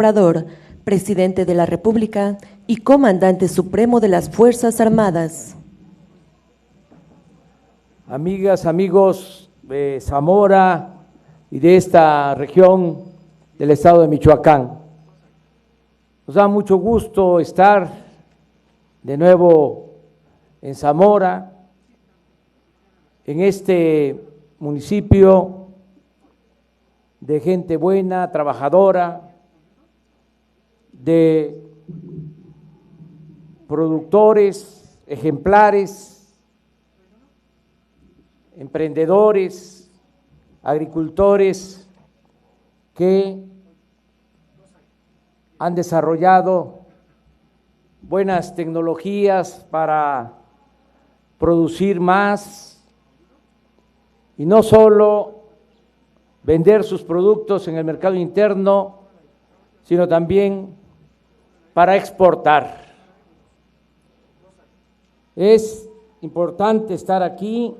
Obrador, presidente de la República y comandante supremo de las Fuerzas Armadas. Amigas, amigos de Zamora y de esta región del estado de Michoacán, nos da mucho gusto estar de nuevo en Zamora, en este municipio de gente buena, trabajadora, de productores ejemplares, emprendedores, agricultores que han desarrollado buenas tecnologías para producir más y no solo vender sus productos en el mercado interno, sino también para exportar. Es importante estar aquí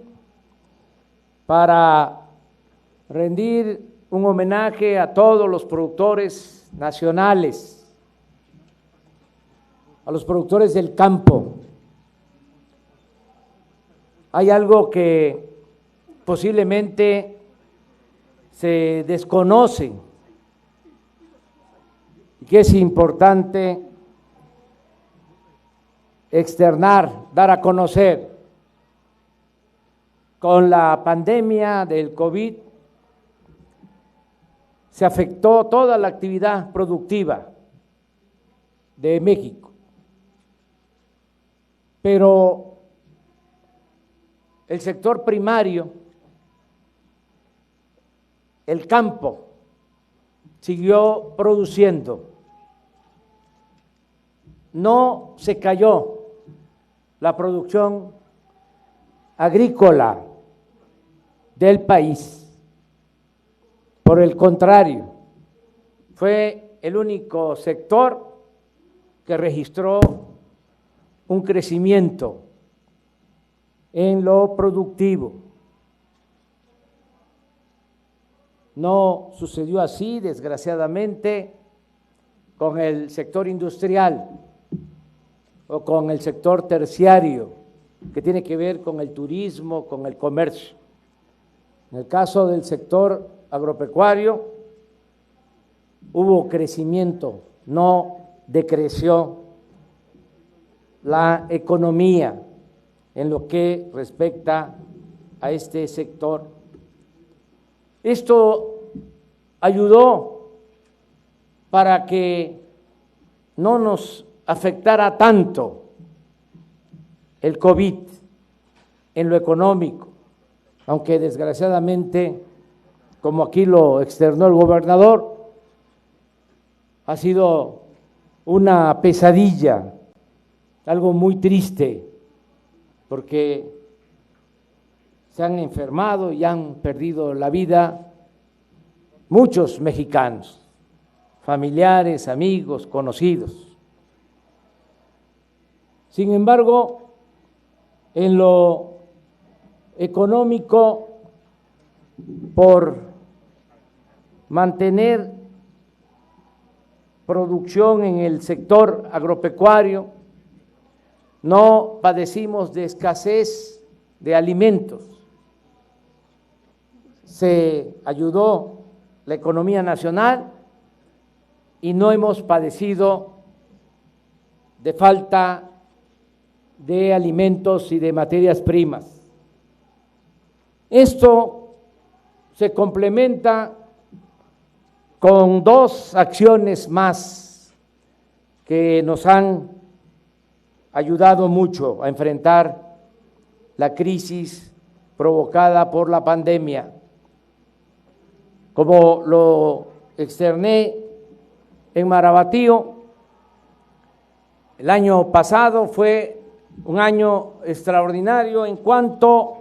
para rendir un homenaje a todos los productores nacionales, a los productores del campo. Hay algo que posiblemente se desconoce y que es importante externar, dar a conocer. Con la pandemia del COVID se afectó toda la actividad productiva de México, pero el sector primario, el campo, siguió produciendo. No se cayó la producción agrícola del país. Por el contrario, fue el único sector que registró un crecimiento en lo productivo. No sucedió así, desgraciadamente, con el sector industrial o con el sector terciario, que tiene que ver con el turismo, con el comercio. En el caso del sector agropecuario, hubo crecimiento, no decreció la economía en lo que respecta a este sector. Esto ayudó para que no nos afectara tanto el COVID en lo económico, aunque desgraciadamente, como aquí lo externó el gobernador, ha sido una pesadilla, algo muy triste, porque se han enfermado y han perdido la vida muchos mexicanos, familiares, amigos, conocidos. Sin embargo, en lo económico, por mantener producción en el sector agropecuario, no padecimos de escasez de alimentos. Se ayudó la economía nacional y no hemos padecido de falta de alimentos y de materias primas. Esto se complementa con dos acciones más que nos han ayudado mucho a enfrentar la crisis provocada por la pandemia. Como lo externé en Marabatío, el año pasado fue un año extraordinario en cuanto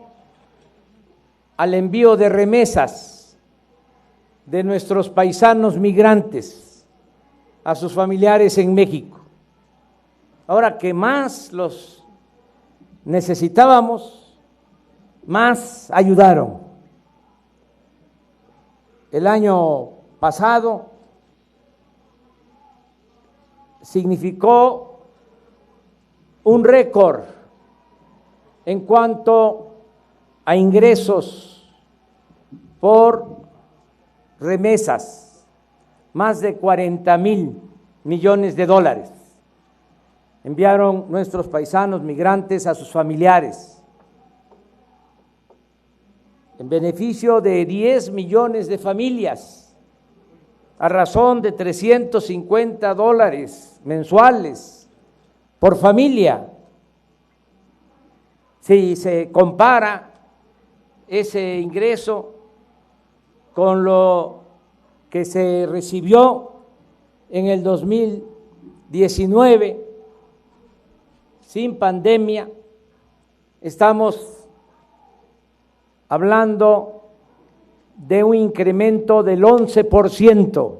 al envío de remesas de nuestros paisanos migrantes a sus familiares en México. Ahora que más los necesitábamos, más ayudaron. El año pasado significó un récord en cuanto a ingresos por remesas, más de 40,000 millones de dólares. Enviaron nuestros paisanos migrantes a sus familiares en beneficio de 10 millones de familias, a razón de $350 mensuales por familia. Si se compara ese ingreso con lo que se recibió en el 2019, sin pandemia, estamos hablando de un incremento del 11%,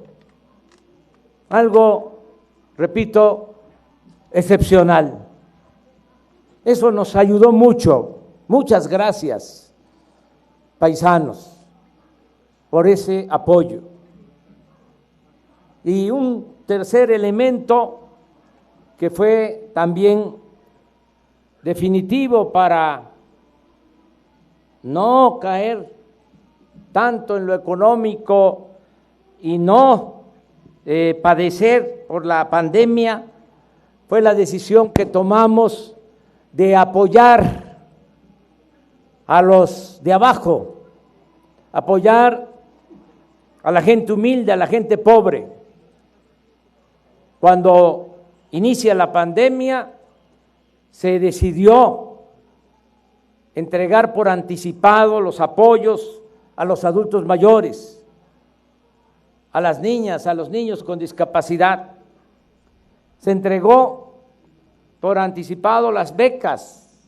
algo, repito, excepcional. Eso nos ayudó mucho. Muchas gracias, paisanos, por ese apoyo. Y un tercer elemento que fue también definitivo para no caer tanto en lo económico y no padecer por la pandemia, fue la decisión que tomamos de apoyar a los de abajo, apoyar a la gente humilde, a la gente pobre. Cuando inicia la pandemia, se decidió entregar por anticipado los apoyos a los adultos mayores, a las niñas, a los niños con discapacidad. Se entregó por anticipado las becas,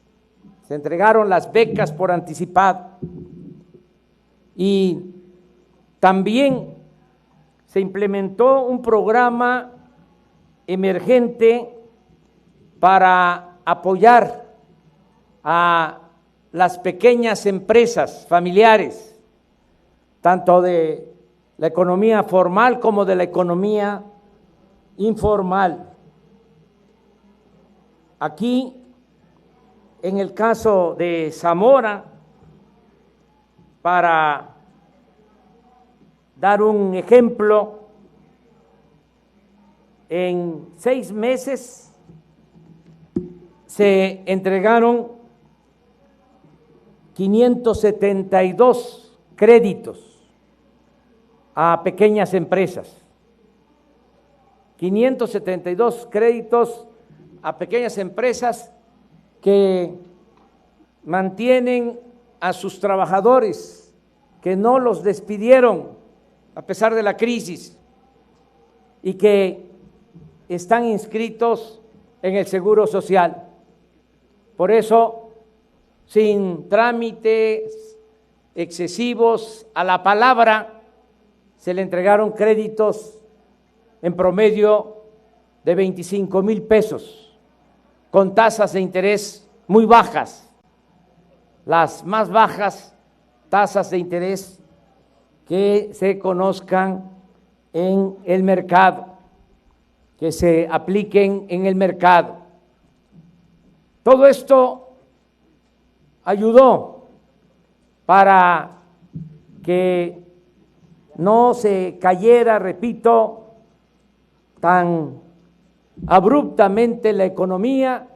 se entregaron las becas por anticipado y también se implementó un programa emergente para apoyar a las pequeñas empresas familiares, tanto de la economía formal como de la economía informal. Aquí, en el caso de Zamora, para dar un ejemplo, en 6 meses se entregaron 572 créditos a pequeñas empresas, 572 créditos a pequeñas empresas que mantienen a sus trabajadores, que no los despidieron a pesar de la crisis y que están inscritos en el Seguro Social. Por eso, sin trámites excesivos a la palabra, se le entregaron créditos en promedio de 25,000 pesos, con tasas de interés muy bajas, las más bajas tasas de interés que se conozcan en el mercado, que se apliquen en el mercado. Todo esto ayudó para que no se cayera, repito, tan abruptamente la economía,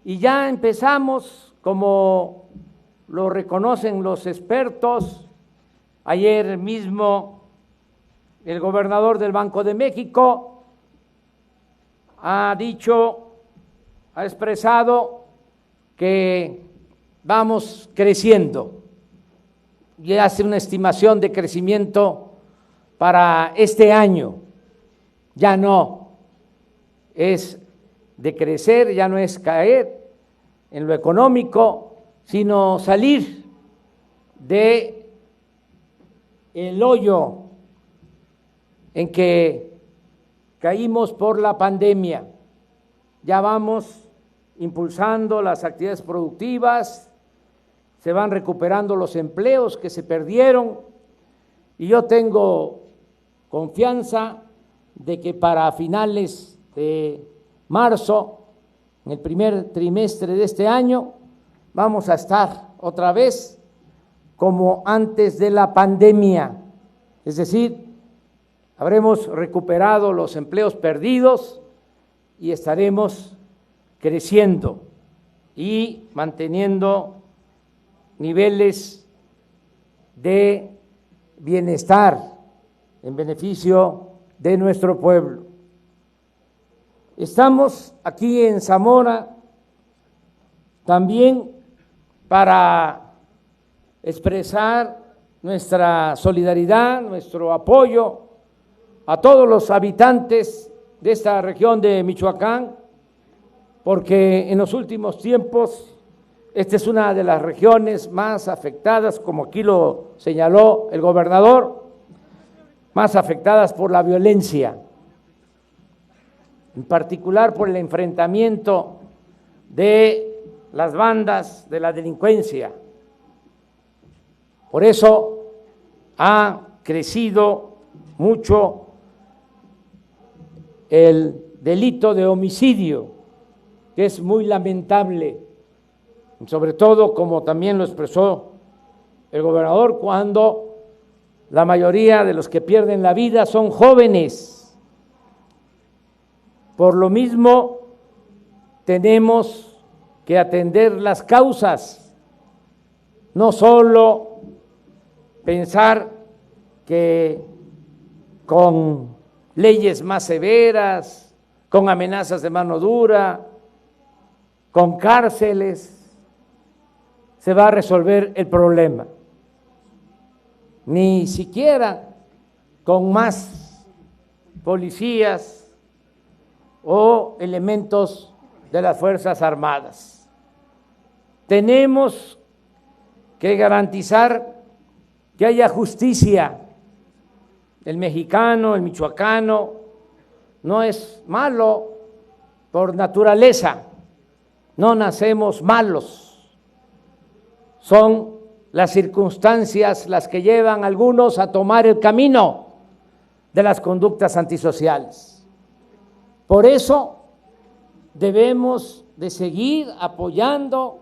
y ya empezamos, como lo reconocen los expertos. Ayer mismo el gobernador del Banco de México ha expresado que vamos creciendo y hace una estimación de crecimiento para este año. Ya no es de crecer, ya no es caer en lo económico, sino salir de el hoyo en que caímos por la pandemia. Ya vamos impulsando las actividades productivas, se van recuperando los empleos que se perdieron, y yo tengo confianza de que para finales de marzo, en el primer trimestre de este año, vamos a estar otra vez como antes de la pandemia, es decir, habremos recuperado los empleos perdidos y estaremos creciendo y manteniendo niveles de bienestar en beneficio de nuestro pueblo. Estamos aquí en Zamora también para expresar nuestra solidaridad, nuestro apoyo a todos los habitantes de esta región de Michoacán, porque en los últimos tiempos esta es una de las regiones más afectadas, como aquí lo señaló el gobernador, más afectadas por la violencia, en particular por el enfrentamiento de las bandas de la delincuencia. Por eso ha crecido mucho el delito de homicidio, que es muy lamentable, sobre todo, como también lo expresó el gobernador, cuando la mayoría de los que pierden la vida son jóvenes. Por lo mismo, tenemos que atender las causas, no solo pensar que con leyes más severas, con amenazas de mano dura, con cárceles, se va a resolver el problema. Ni siquiera con más policías o elementos de las Fuerzas Armadas. Tenemos que garantizar que haya justicia. El mexicano, el michoacano, no es malo por naturaleza, no nacemos malos. Son las circunstancias las que llevan a algunos a tomar el camino de las conductas antisociales. Por eso debemos de seguir apoyando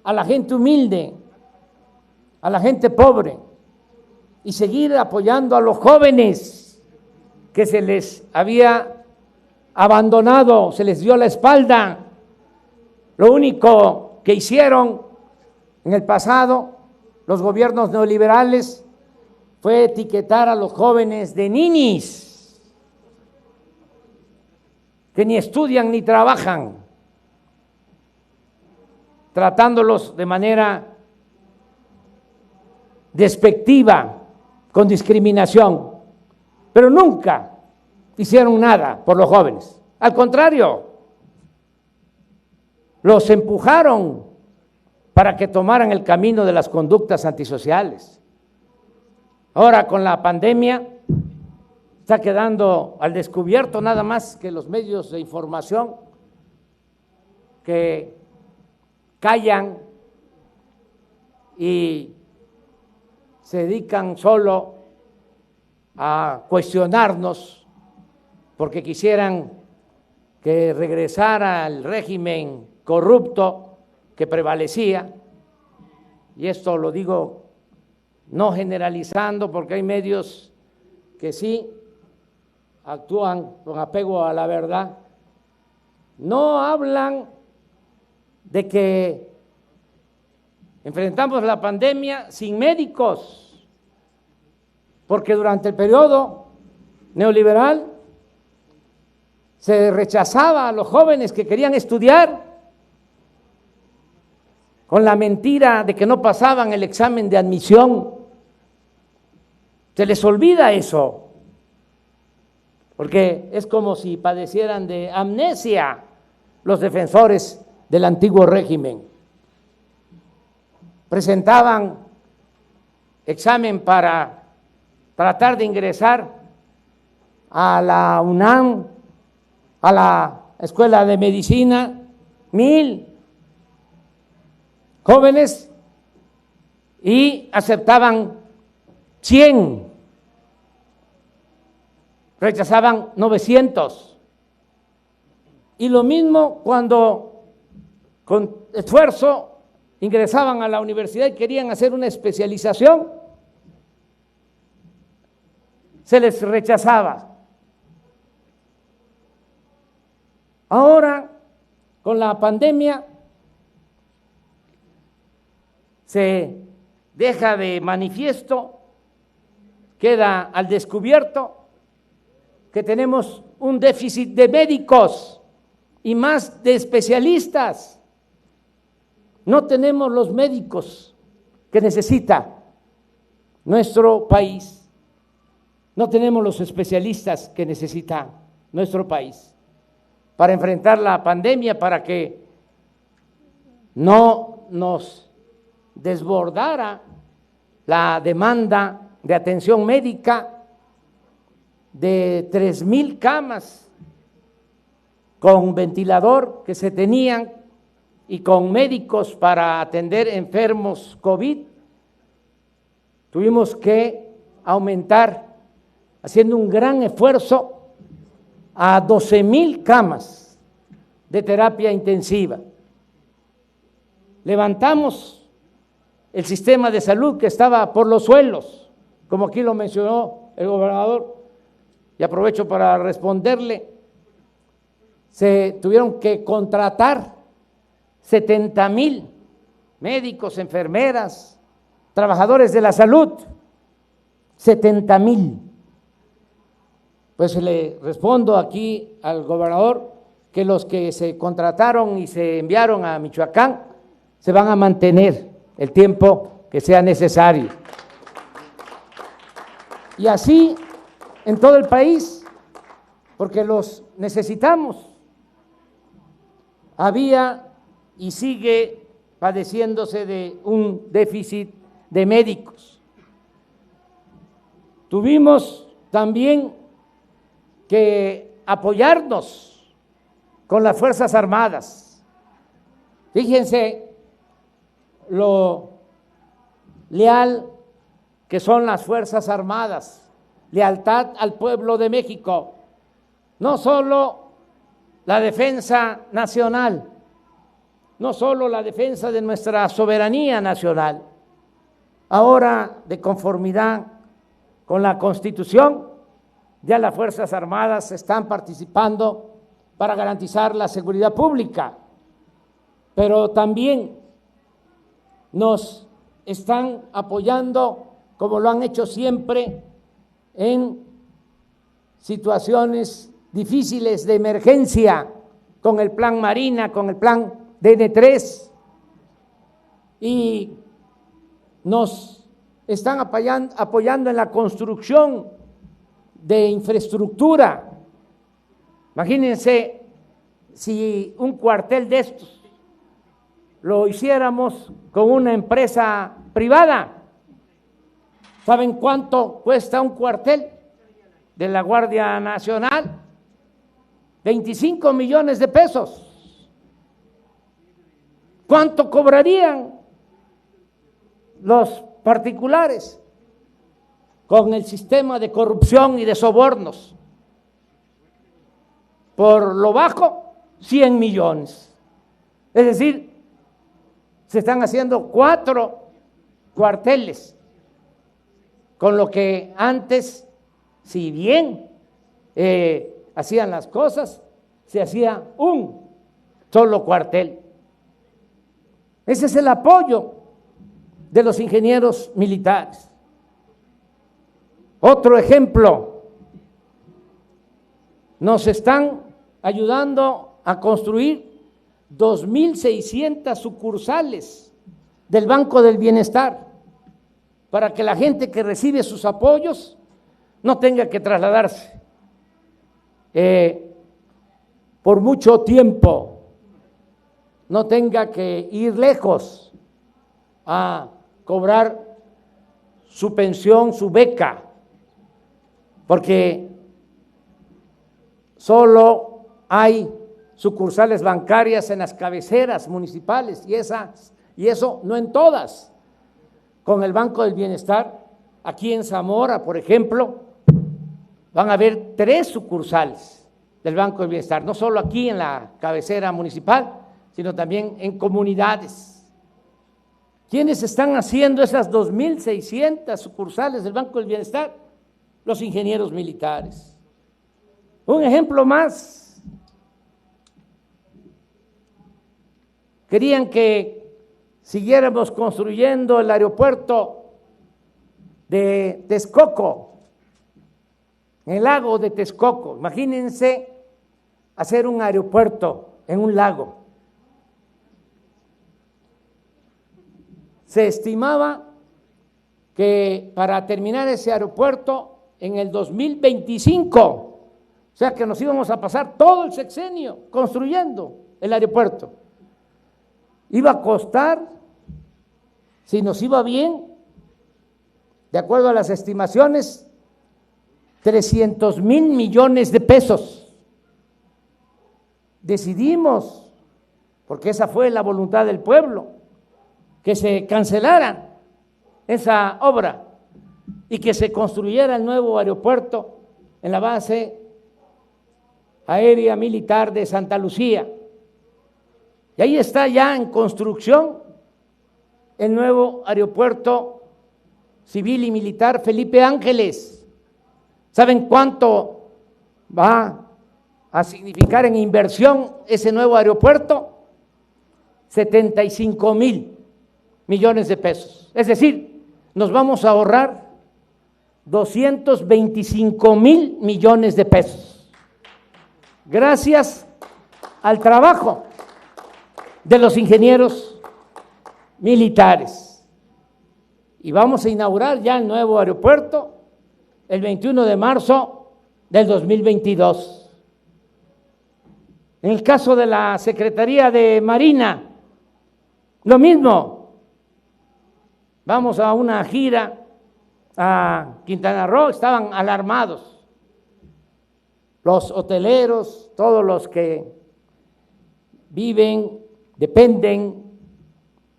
a la gente humilde, a la gente pobre, y seguir apoyando a los jóvenes que se les había abandonado, se les dio la espalda. Lo único que hicieron en el pasado los gobiernos neoliberales fue etiquetar a los jóvenes de ninis, que ni estudian ni trabajan, tratándolos de manera despectiva, con discriminación, pero nunca hicieron nada por los jóvenes. Al contrario, los empujaron para que tomaran el camino de las conductas antisociales. Ahora, con la pandemia, está quedando al descubierto nada más que los medios de información que callan y se dedican solo a cuestionarnos porque quisieran que regresara el régimen corrupto que prevalecía, y esto lo digo no generalizando porque hay medios que sí actúan con apego a la verdad, no hablan de que enfrentamos la pandemia sin médicos, porque durante el periodo neoliberal se rechazaba a los jóvenes que querían estudiar con la mentira de que no pasaban el examen de admisión. Se les olvida eso, porque es como si padecieran de amnesia los defensores del antiguo régimen. Presentaban examen para tratar de ingresar a la UNAM, a la Escuela de Medicina, 1,000 jóvenes, y aceptaban 100, rechazaban 900. Y lo mismo cuando con esfuerzo ingresaban a la universidad y querían hacer una especialización, se les rechazaba. Ahora, con la pandemia, se deja de manifiesto, queda al descubierto que tenemos un déficit de médicos y más de especialistas. No tenemos los médicos que necesita nuestro país. No tenemos los especialistas que necesita nuestro país para enfrentar la pandemia, para que no nos desbordara la demanda de atención médica de 3,000 camas con ventilador que se tenían y con médicos para atender enfermos COVID. Tuvimos que aumentar, haciendo un gran esfuerzo, a 12,000 camas de terapia intensiva. Levantamos el sistema de salud que estaba por los suelos, como aquí lo mencionó el gobernador, y aprovecho para responderle. Se tuvieron que contratar 70,000 médicos, enfermeras, trabajadores de la salud, 70,000. Pues le respondo aquí al gobernador que los que se contrataron y se enviaron a Michoacán se van a mantener el tiempo que sea necesario. Y así en todo el país, porque los necesitamos. Había y sigue padeciéndose de un déficit de médicos. Tuvimos también que apoyarnos con las Fuerzas Armadas. Fíjense lo leal que son las Fuerzas Armadas, lealtad al pueblo de México, no solo la defensa nacional, no solo la defensa de nuestra soberanía nacional, ahora de conformidad con la Constitución, ya las Fuerzas Armadas están participando para garantizar la seguridad pública, pero también nos están apoyando, como lo han hecho siempre, en situaciones difíciles de emergencia, con el Plan Marina, con el Plan DN3, y nos están apoyando en la construcción de infraestructura. Imagínense si un cuartel de estos lo hiciéramos con una empresa privada. ¿Saben cuánto cuesta un cuartel de la Guardia Nacional? 25 millones de pesos. ¿Cuánto cobrarían los particulares con el sistema de corrupción y de sobornos? Por lo bajo, 100 millones. Es decir, se están haciendo 4 cuarteles, con lo que antes, si bien hacían las cosas, se hacía un solo cuartel. Ese es el apoyo de los ingenieros militares. Otro ejemplo, nos están ayudando a construir 2,600 sucursales del Banco del Bienestar para que la gente que recibe sus apoyos no tenga que trasladarse por mucho tiempo, no tenga que ir lejos a cobrar su pensión, su beca, porque solo hay sucursales bancarias en las cabeceras municipales y eso no en todas. Con el Banco del Bienestar, aquí en Zamora, por ejemplo, van a haber 3 sucursales del Banco del Bienestar, no solo aquí en la cabecera municipal, sino también en comunidades. ¿Quiénes están haciendo esas 2.600 sucursales del Banco del Bienestar? Los ingenieros militares. Un ejemplo más. Querían que siguiéramos construyendo el aeropuerto de Texcoco, en el lago de Texcoco. Imagínense hacer un aeropuerto en un lago. Se estimaba que para terminar ese aeropuerto en el 2025, o sea que nos íbamos a pasar todo el sexenio construyendo el aeropuerto, iba a costar, si nos iba bien, de acuerdo a las estimaciones, 300,000 millones de pesos. Decidimos, porque esa fue la voluntad del pueblo, que se cancelara esa obra y que se construyera el nuevo aeropuerto en la base aérea militar de Santa Lucía. Y ahí está ya en construcción el nuevo aeropuerto civil y militar Felipe Ángeles. ¿Saben cuánto va a significar en inversión ese nuevo aeropuerto? 75,000 millones de pesos. Es decir, nos vamos a ahorrar 225,000 millones de pesos. Gracias al trabajo de los ingenieros militares. Y vamos a inaugurar ya el nuevo aeropuerto el 21 de marzo del 2022. En el caso de la Secretaría de Marina, lo mismo. Vamos a una gira a Quintana Roo, estaban alarmados los hoteleros, todos los que viven, dependen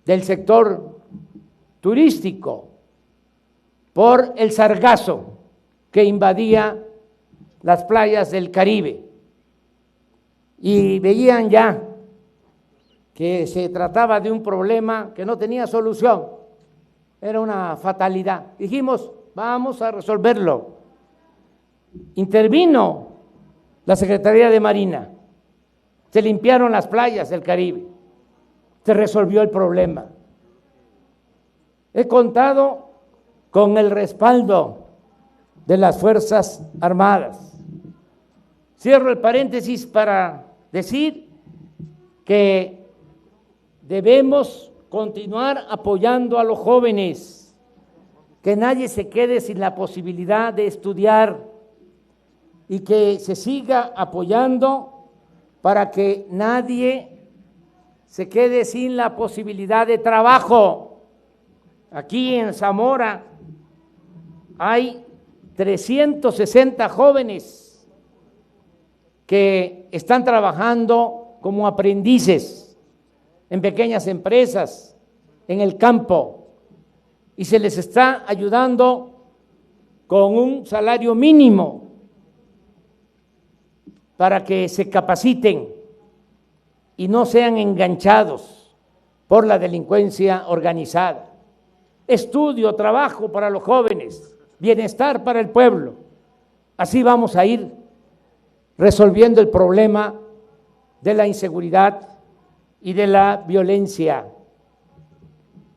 del sector turístico por el sargazo que invadía las playas del Caribe, y veían ya que se trataba de un problema que no tenía solución, era una fatalidad. Dijimos, vamos a resolverlo. Intervino la Secretaría de Marina, se limpiaron las playas del Caribe, se resolvió el problema. He contado con el respaldo de las Fuerzas Armadas. Cierro el paréntesis para decir que debemos continuar apoyando a los jóvenes, que nadie se quede sin la posibilidad de estudiar y que se siga apoyando para que nadie se quede sin la posibilidad de trabajo. Aquí en Zamora hay 360 jóvenes que están trabajando como aprendices en pequeñas empresas, en el campo, y se les está ayudando con un salario mínimo para que se capaciten y no sean enganchados por la delincuencia organizada. Estudio, trabajo para los jóvenes, bienestar para el pueblo. Así vamos a ir resolviendo el problema de la inseguridad y de la violencia.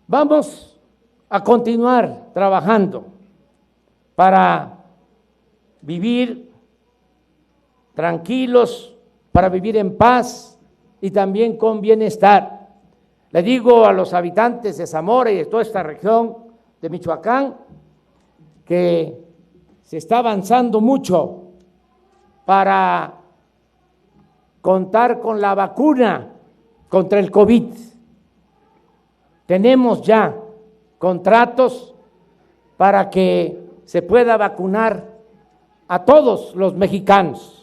Vamos a continuar trabajando para vivir tranquilos, para vivir en paz y también con bienestar. Le digo a los habitantes de Zamora y de toda esta región de Michoacán que se está avanzando mucho para contar con la vacuna contra el COVID. Tenemos ya contratos para que se pueda vacunar a todos los mexicanos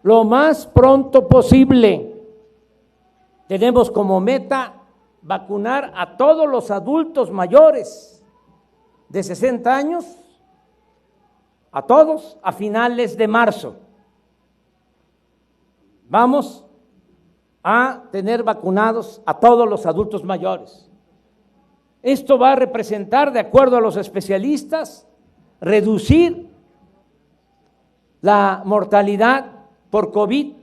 lo más pronto posible. Tenemos como meta vacunar a todos los adultos mayores de 60 años, a todos a finales de marzo. vamos a tener vacunados a todos los adultos mayores. Esto va a representar, de acuerdo a los especialistas, reducir la mortalidad por COVID,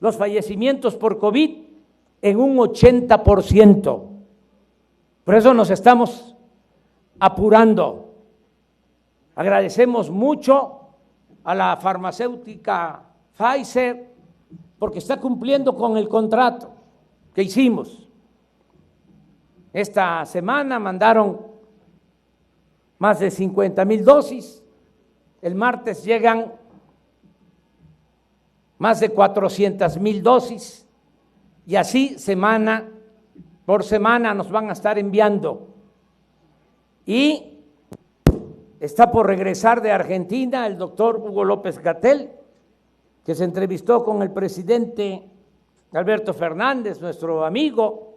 los fallecimientos por COVID, en un 80%. Por eso nos estamos apurando. Agradecemos mucho a la farmacéutica Pfizer porque está cumpliendo con el contrato que hicimos. Esta semana mandaron más de 50,000 dosis, el martes llegan más de 400,000 dosis y así semana por semana nos van a estar enviando. Y está por regresar de Argentina el doctor Hugo López-Gatell, que se entrevistó con el presidente Alberto Fernández, nuestro amigo,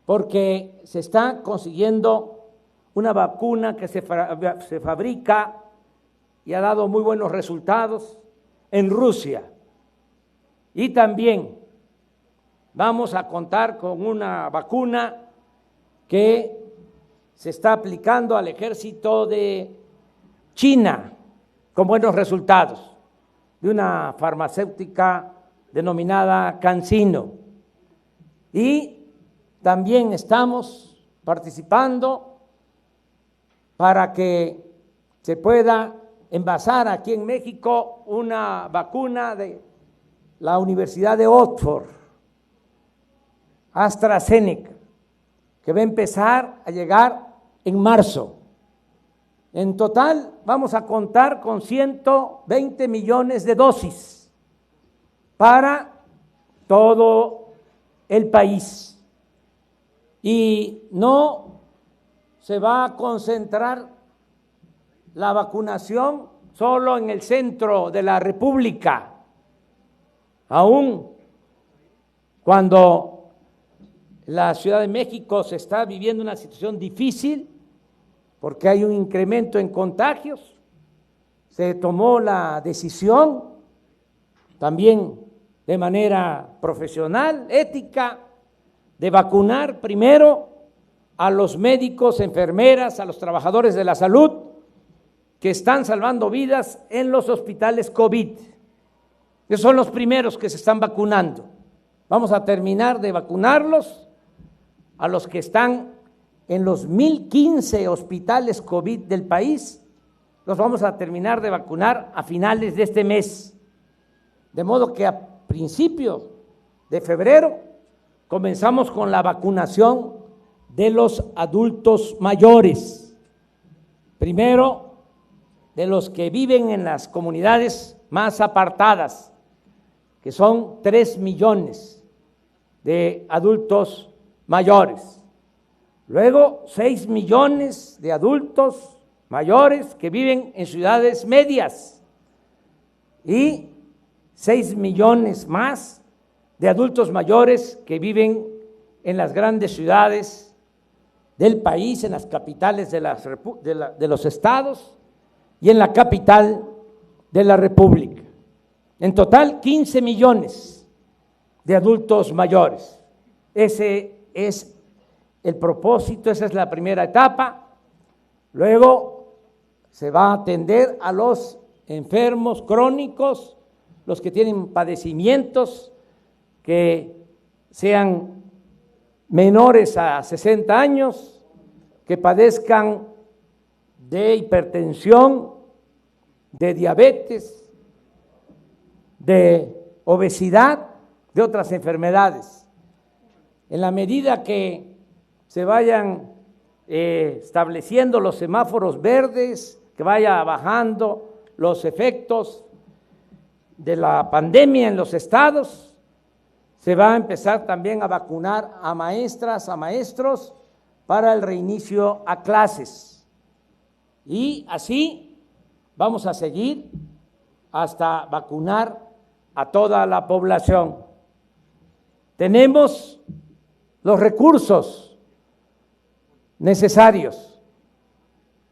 porque se está consiguiendo una vacuna que se fabrica y ha dado muy buenos resultados en Rusia. Y también vamos a contar con una vacuna que se está aplicando al ejército de China con buenos resultados, de una farmacéutica denominada CanSino. Y también estamos participando para que se pueda envasar aquí en México una vacuna de la Universidad de Oxford, AstraZeneca, que va a empezar a llegar en marzo. En total vamos a contar con 120 millones de dosis para todo el país. Y no se va a concentrar la vacunación solo en el centro de la República, aún cuando la Ciudad de México se está viviendo una situación difícil porque hay un incremento en contagios. Se tomó la decisión también de manera profesional, ética, de vacunar primero a los médicos, enfermeras, a los trabajadores de la salud que están salvando vidas en los hospitales COVID. Esos son los primeros que se están vacunando. Vamos a terminar de vacunarlos a los que están en los 1,015 hospitales COVID del país. Los vamos a terminar de vacunar a finales de este mes. De modo que a principios de febrero comenzamos con la vacunación de los adultos mayores. Primero, de los que viven en las comunidades más apartadas, que son 3 millones de adultos mayores. Luego, 6 millones de adultos mayores que viven en ciudades medias y 6 millones más de adultos mayores que viven en las grandes ciudades del país, en las capitales de los estados y en la capital de la República. En total, 15 millones de adultos mayores. Ese es el propósito, esa es la primera etapa. Luego se va a atender a los enfermos crónicos, los que tienen padecimientos que sean menores a 60 años, que padezcan de hipertensión, de diabetes, de obesidad, de otras enfermedades. En la medida que se vayan estableciendo los semáforos verdes, que vaya bajando los efectos de la pandemia en los estados, se va a empezar también a vacunar a maestras, a maestros para el reinicio a clases. Y así vamos a seguir hasta vacunar a toda la población. Tenemos los recursos necesarios,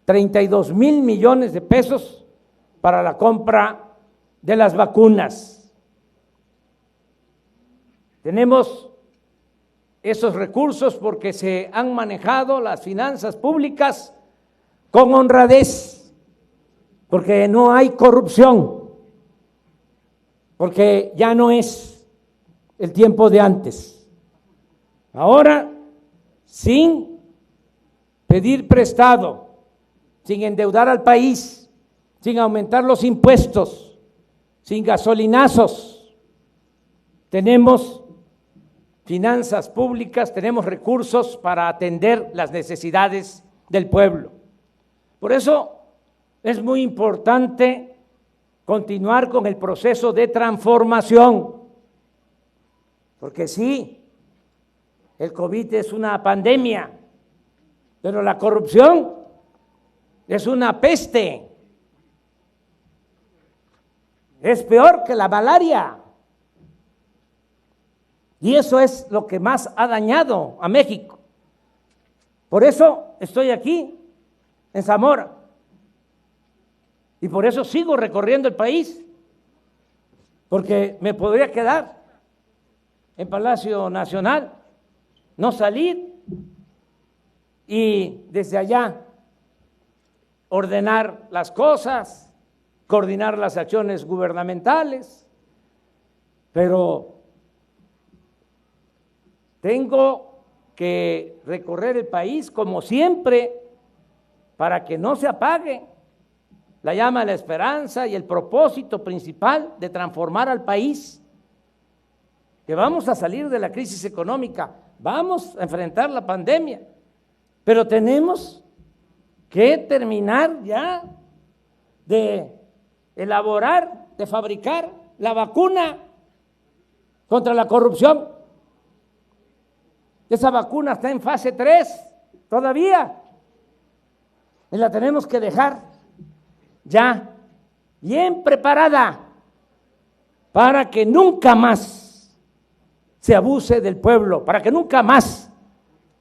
32,000 millones de pesos para la compra de las vacunas. Tenemos esos recursos porque se han manejado las finanzas públicas con honradez, porque no hay corrupción, porque ya no es el tiempo de antes. Ahora, sin pedir prestado, sin endeudar al país, sin aumentar los impuestos, sin gasolinazos, tenemos finanzas públicas, tenemos recursos para atender las necesidades del pueblo. Por eso es muy importante continuar con el proceso de transformación, porque sí, el COVID es una pandemia, pero la corrupción es una peste, es peor que la malaria. Y eso es lo que más ha dañado a México. Por eso estoy aquí, en Zamora, y por eso sigo recorriendo el país, porque me podría quedar en Palacio Nacional, no salir y desde allá ordenar las cosas, coordinar las acciones gubernamentales, pero tengo que recorrer el país como siempre para que no se apague la llama de la esperanza y el propósito principal de transformar al país, que vamos a salir de la crisis económica, vamos a enfrentar la pandemia, pero tenemos que terminar ya de elaborar, de fabricar la vacuna contra la corrupción. Esa vacuna está en fase 3 todavía y la tenemos que dejar ya bien preparada para que nunca más se abuse del pueblo, para que nunca más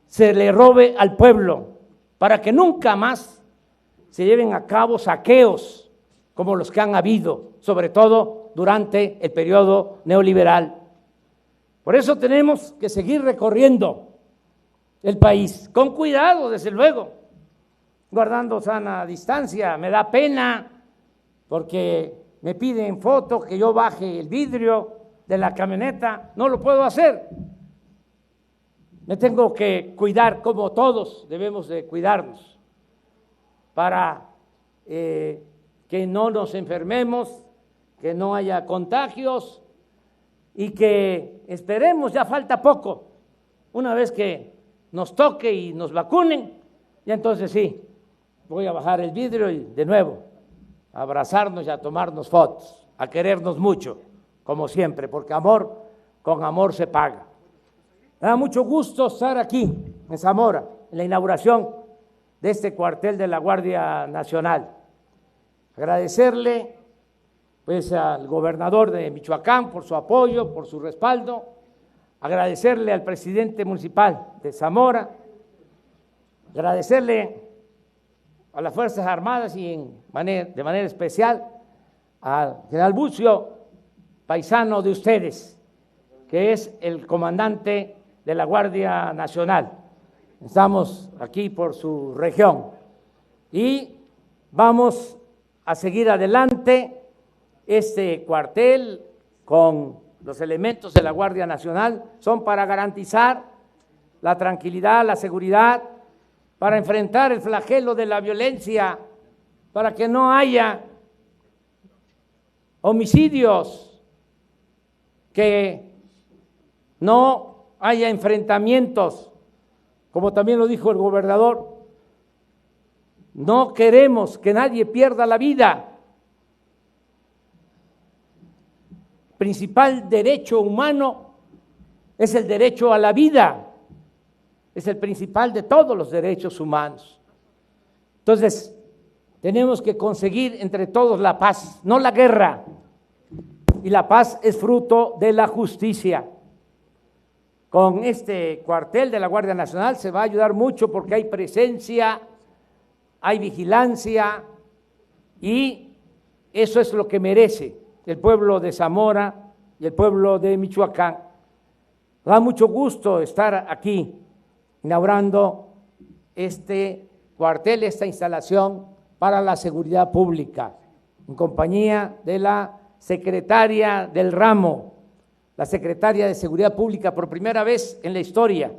se le robe al pueblo, para que nunca más se lleven a cabo saqueos como los que han habido, sobre todo durante el periodo neoliberal. Por eso tenemos que seguir recorriendo el país, con cuidado, desde luego, guardando sana distancia. Me da pena porque me piden foto, que yo baje el vidrio de la camioneta, no lo puedo hacer. Me tengo que cuidar, como todos debemos de cuidarnos, para que no nos enfermemos, que no haya contagios y que esperemos, ya falta poco, una vez que nos toque y nos vacunen, y entonces sí, voy a bajar el vidrio y de nuevo a abrazarnos y a tomarnos fotos, a querernos mucho, como siempre, porque amor con amor se paga. Me da mucho gusto estar aquí en Zamora, en la inauguración de este cuartel de la Guardia Nacional. Agradecerle pues al gobernador de Michoacán por su apoyo, por su respaldo, agradecerle al presidente municipal de Zamora, agradecerle a las Fuerzas Armadas y de manera especial al general Bucio, paisano de ustedes, que es el comandante de la Guardia Nacional. Estamos aquí por su región y vamos a seguir adelante. Este cuartel con los elementos de la Guardia Nacional son para garantizar la tranquilidad, la seguridad, para enfrentar el flagelo de la violencia, para que no haya homicidios, que no haya enfrentamientos, como también lo dijo el gobernador. No queremos que nadie pierda la vida. Principal derecho humano es el derecho a la vida, es el principal de todos los derechos humanos. Entonces, tenemos que conseguir entre todos la paz, no la guerra, y la paz es fruto de la justicia. Con este cuartel de la Guardia Nacional se va a ayudar mucho porque hay presencia, hay vigilancia y eso es lo que merece el pueblo de Zamora y el pueblo de Michoacán. Nos da mucho gusto estar aquí inaugurando este cuartel, esta instalación para la seguridad pública, en compañía de la secretaria del ramo, la secretaria de Seguridad Pública, por primera vez en la historia,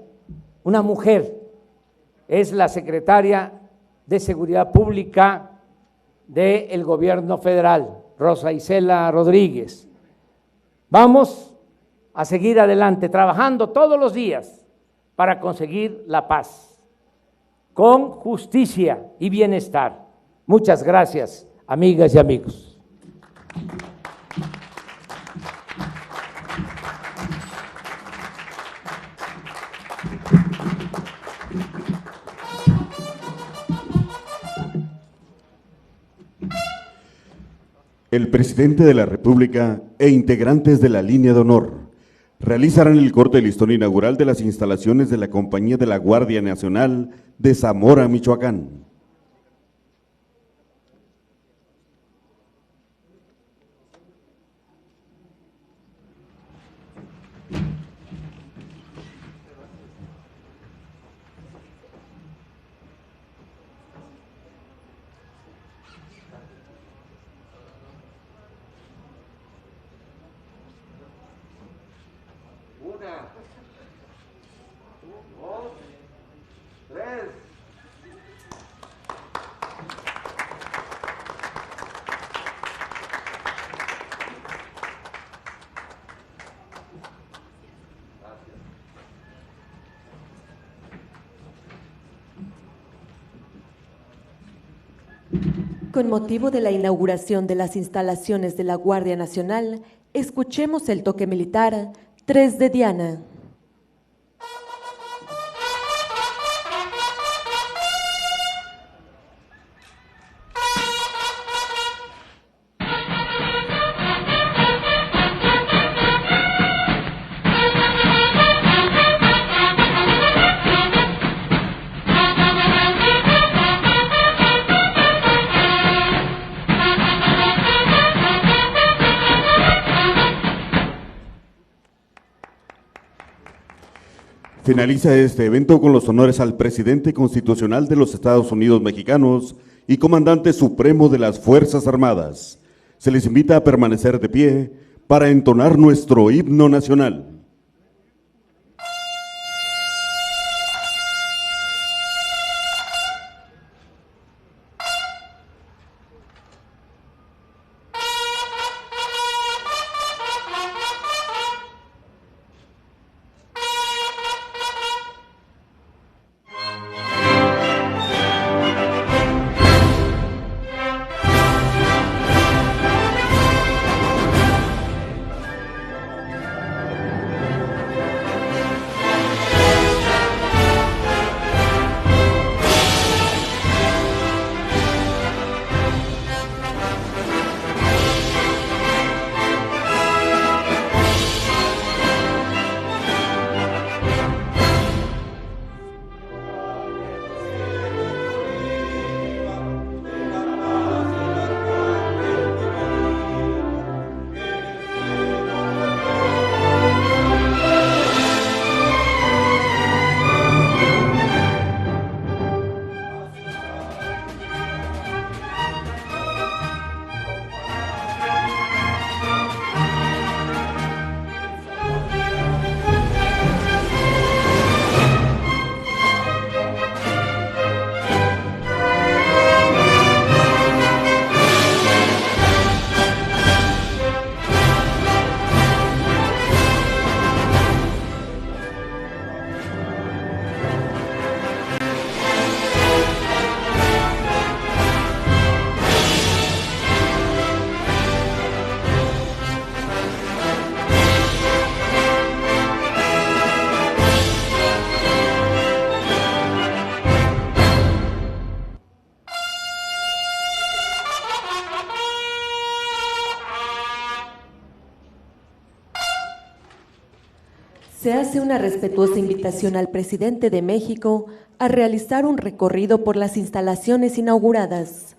una mujer es la secretaria de Seguridad Pública del Gobierno Federal, Rosa Isela Rodríguez. Vamos a seguir adelante, trabajando todos los días para conseguir la paz, con justicia y bienestar. Muchas gracias, amigas y amigos. El presidente de la República e integrantes de la línea de honor realizarán el corte de listón inaugural de las instalaciones de la Compañía de la Guardia Nacional de Zamora, Michoacán. Con motivo de la inauguración de las instalaciones de la Guardia Nacional, escuchemos el toque militar 3 de Diana. Finaliza este evento con los honores al presidente constitucional de los Estados Unidos mexicanos y comandante supremo de las Fuerzas Armadas. Se les invita a permanecer de pie para entonar nuestro himno nacional. Se hace una respetuosa invitación al presidente de México a realizar un recorrido por las instalaciones inauguradas.